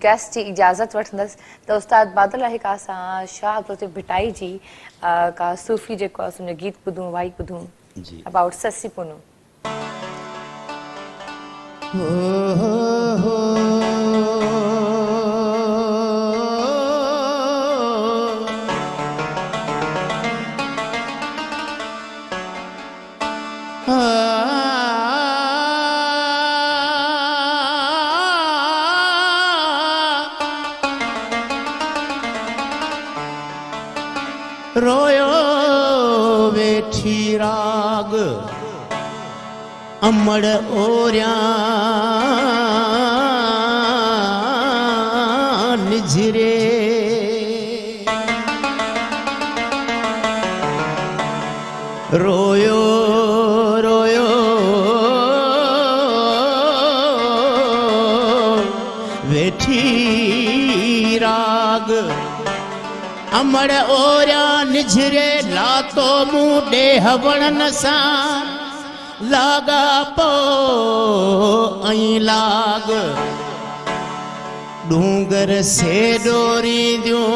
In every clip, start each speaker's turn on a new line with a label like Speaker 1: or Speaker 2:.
Speaker 1: Guest की इजाज़त वठंदसि त उस्ताद बादल अहिका सां शाह अब्दुल भिटाई जी का सूफ़ी जेको आहे उनजो गीत ॿुधूं वाई ॿुधूं अबाउट ससी पुनू।
Speaker 2: रोयो वेठी राग अमड़ ओरिया निझरे रोयो रोयो वेठी राग अमड़ ओरिया निझरे लातो मुँह डेह वणन सां लागा पो ऐं लाग डूंगर से डोरी दियूं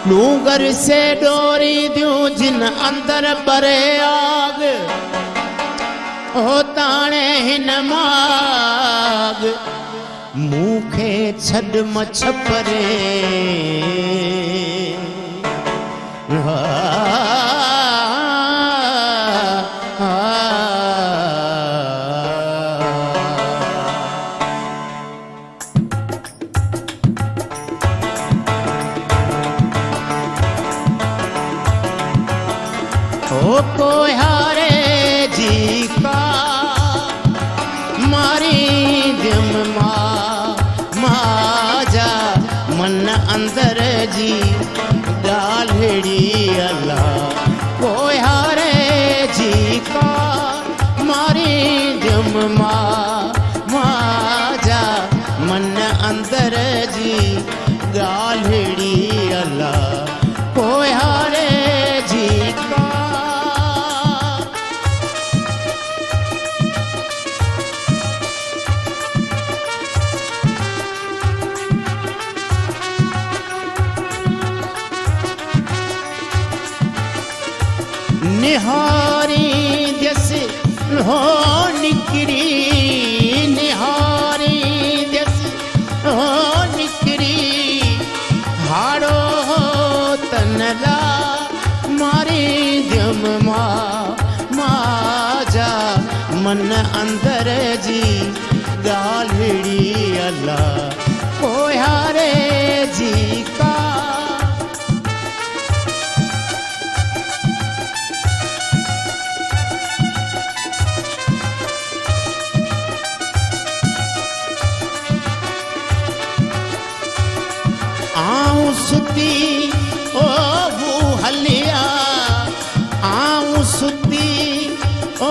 Speaker 2: डूंगर से डोरी दियूं जिन अंदर परे आग हो ताणे हिन माग मूंखे छॾ मछ परे ओ कोहारे जी का मारी दिम माजा मन अंदर जी गालड़ी अल्लाह कोहारे जी का मारी दिम माजा मन अंदर जी गालड़ी अल्लाह कोहारे जी का निहारी जैसे हो निकरी निहारी जैसे हो निकरी हाड़ो हो तनला मारी जम माजा मन अंदर जी गालड़ी अल्लाह कोहारे जी का आऊं सुती ओ वो हलिया आऊं सुती ओ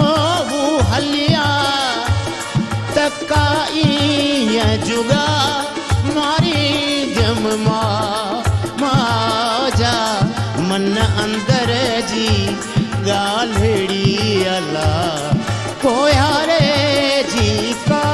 Speaker 2: वो हलिया तकाई जुगा मारी जम माजा मन अंदर जी गालड़ी अल्लाह कोहारे जी का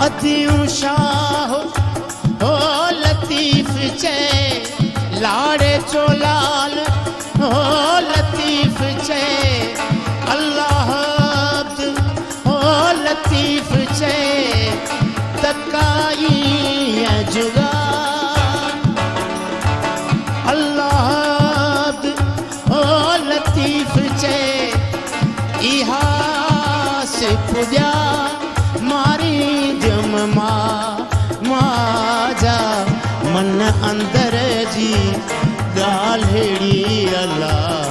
Speaker 2: अतियूं शाह हो लतीफ़ चे लाड़े चोलाल हो लतीफ़ चे अल्लाह हो लतीफ़ चे तकाई जुगा अल्लाह हो लतीफ़ चे इहा से पुॼा मारी जम माजा मन अंदर जी गालड़ी अल्लाह